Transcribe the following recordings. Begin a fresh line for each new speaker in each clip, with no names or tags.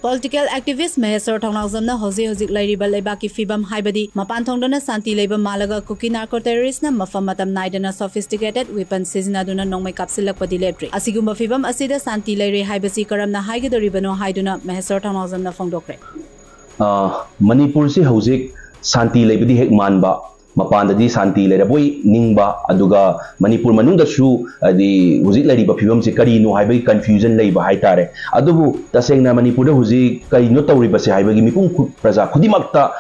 Political activist Maheshwar Thounaojam hojik Leiba Leibak fibam haibadi mapan thongdana Santi Leiba malaga cookie narco terrorist na mafam matam naidana sophisticated weapons sizinaduna nongmai kapsilakpadi Leitri. Asigumba fibam asida Santi Leitri haibasi karamna haigedoribano haiduna Maheshwar Thounaojam na phongdokre.
Manipur si hojik Santi Leibadi hek manba Mapandadi Santi Leiboi Ningba Aduga Manipur Manundasu the Huzit Leiba Pivum Sikari no highway confusion Leiba Haitare Adubu Tasena Manipur Huzi Karinota Ribasi Highway Mipum Praza Kudimakta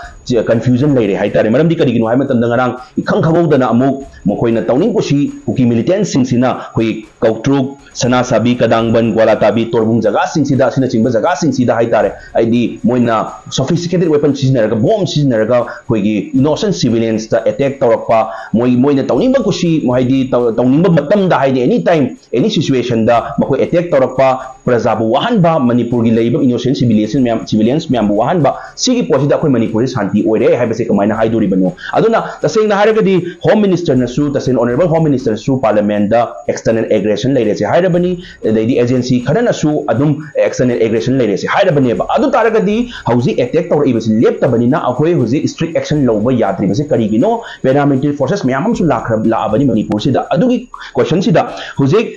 confusion Lady Haitare Madam Dikari no Hamatan Dangarang Ikankabo Dana Amuk Mokoina Towning Pushi Uki militant Singsina Hui Kautruk Sana Sabi Kadangban Gualatabi Torbung Zaga Singsida Sinachimba Zaga Singsida Haitare ID Moina sophisticated weapon seasoner bomb seasoner Hui innocent civilians attack tawrakpa moina tawningba kushi mohaidi tawningba matam da haidi anytime any situation da makoi attack tawrakpa prajabu wahanba manipur gi leiba innocent civilians myam wahanba sigi posida akoi manipur santi oire haibase kamaina haiduri bano aduna tasengna haragadi home minister nasu tasen honorable home minister su parliament da external aggression leirese hairabani the agency khadana su adum external aggression leirese hairabani ba adu taragadi hauzi attack tawra ibasi leptabani na akoi huzi strict action lawba yadri base karigino paramilitary forces mayam su laabani manipur sida adugi question sida hujik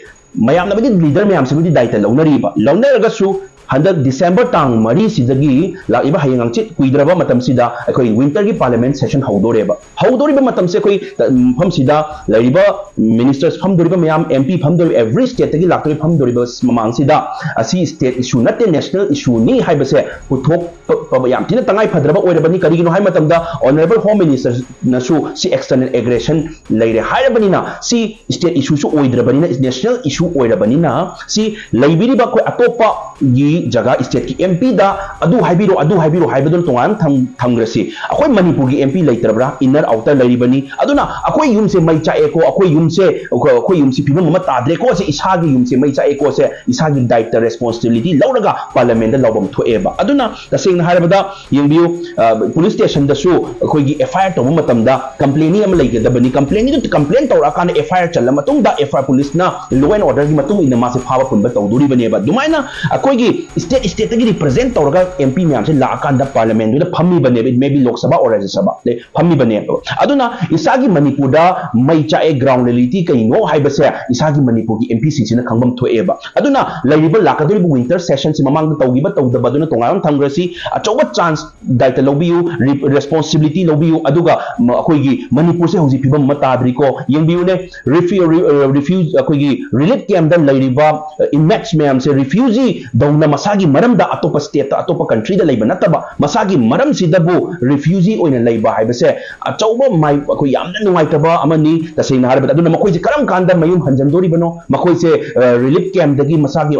mayam na leader mayam se daita launariba launaragasu Under December tang Mari Sidagi, La Iba Hayangchit, Kuidrava Matam Sida, a winter parliament session Haudoreba. Haudoriba Matam Sekoi, Pum Sida, Leiba, ministers Pum Doriba Mayam, MP Pum every state Laki Pum Doribas Mamang Sida, a sea state issue, not a national issue, ni Hibase, who talk Pabayam Tina Tangai Padraba or Bani Karino Haimatamda, Honorable Home Minister Nasu, see external aggression, Lady Hirabanina, see state issue Oidrabanina is national issue Oidrabanina, see Laibiriba Atopa Jaga state ki MP da adu haibiro haibadon tongan thamgrasi akoi manipur gi MP leiterbra inner outer leiribani aduna akoi yumse mai cha eko akoi yumse pibam ma tadre ko se isagi yumse mai cha eko se isagi daita responsibility lauraga parliament da lawbam thoeba aduna taseng na harabada yengbiu police station da su akoi gi FIR to matam da complaining am leige da bani complaining to complain tawra kan FIR chala matung da FIR police na law and order gi matung ina ma se phawa pun ba tawduri bane ba dumaina akoi gi state ki represent tawraga MP myam se la kan da parliament da phammi bane maybe Lok Sabha or Rajya Sabha le phammi bane aduna isagi manipur da mai cha e ground reality kai no haibase isagi manipur ki MP sina khangbam thoeba aduna laiba lakadori winter session si mamang tawgiba tawdaba aduna tongaram thangrasi achoba chance daita lobiu responsibility lobiu aduga akoi gi manipur se hoji pibam matadri ko yengbiu ne refuse akoi gi relief camp da lairiba inmates myam se refugee dauna masagi maram da atopa state atopa country da leiba nataba masagi maram sidabu refugee oina leiba haibase achauba mai ko yamna nuaitaba amani tasena harba aduna makoi se karam kanda mayum hanjandori bano makoi se relief camp dagi masagi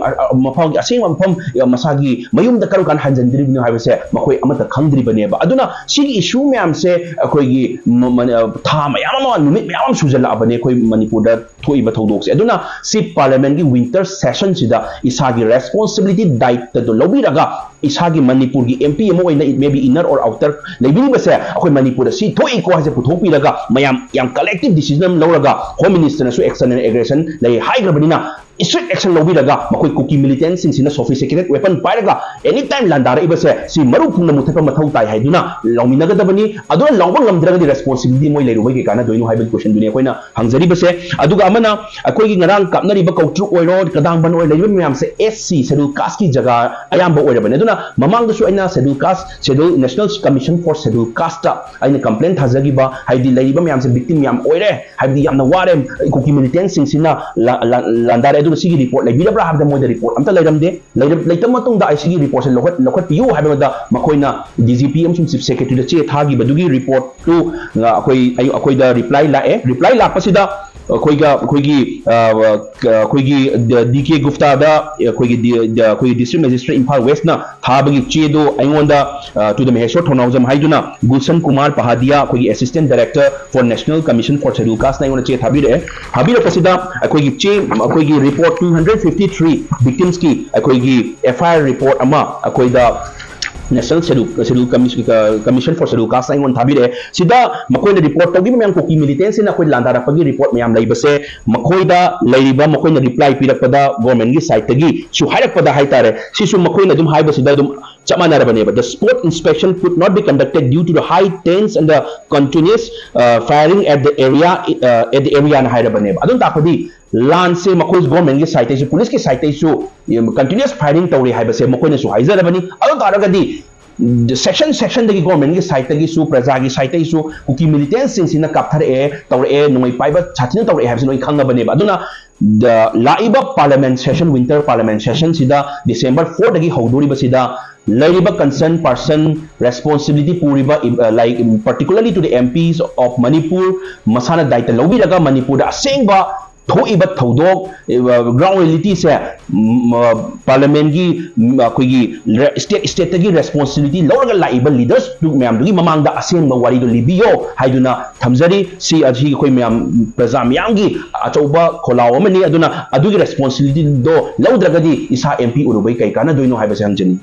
mafang asing mafam masagi mayum da karam kan hanjandri bino haibase makoi amata khangdri bane ba aduna sigi issue myam se akoi gi tha mayam numit mayam sujala bane koi manipur da thoi ba thodok se aduna si parliament gi winter session sida isagi responsibility daita do lobiraga isagi manipur gi MP mo ina it may be inner or outer leibini base akoi manipur si thoi ko haje puthok piraga mayam yang collective decision lawraga home minister na su external aggression lei high grabanina strict action lobiraga makoi cookie militant sing sina sophisticated weapon pairaga anytime landara ibase si maru phungna muthepa mathau tai haiduna lawminaga dabani aduna lawba ngamdraga di responsibility moi leiru bai kana doinu haibel question duni koina hangjari base aduga amana akoi gi ngarang kapnari ba kautru oiro kadang ban oi leiru myam se SC schedule caste ki jaga ayam ba oirabane aduna mamang da su aina schedule caste schedule national commission for schedule caste aina complaint hazagi ba haidi leiba myam se victim myam oire haidi yamna ware cookie militant sing sina landara sigi report like bidabra have the mo the report amta lairamde laitam matung da sigi report se lokhat piu habe da makoina DGP am chief secretary da che thagi badugi report to akoi da reply la pasida koigi DK Gupta da koigi district magistrate Imphal West na thabagi chedo aingonda to the Maheshwar Thounaojam haiduna Gulshan Kumar Pahadia koigi assistant director for National Commission for Scheduled Caste na aingonda che habira pasida koigi report 253 victims ki koigi FIR report ama koida National Schedule Commission for Scheduled Caste aingon thabire sida makoi na report tawgi mayam cookie militant sin akoi landara pagi report mayam laibase makoi da laiba makoi na reply pirakpada government gi site tagi su hairakpada haitare sisu makoi na dum haibase da dum The sport inspection could not be conducted due to the high tense and the continuous firing at the area na hairabane adun takodi lan se makoi government ki site se police ki site su continuous firing tawri haiba se makoi na su haizarabani adun taragadi the section the government ki site ki su praja ki site su kuki militants sing sina kapthar tawre noi paiba chathina tawre habse noi khangabane aduna the Leiba Parliament session, winter Parliament session, sida December 4 dagi hauduri ba sida Leiba concerned person responsibility puriba like particularly to the MPs of Manipur masana daita lobi laga Manipur da asengba thoiba thodok ground reality se parliament gi koigi state gi responsibility loraga laiba leaders du myam du mamang da asengba wari do libiyo haiduna thamjari si aji koi myam praja myam gi achauba kholaw amani aduna adugi responsibility do lawdragadi isa MP urubai kai kana doino haiba se hanjani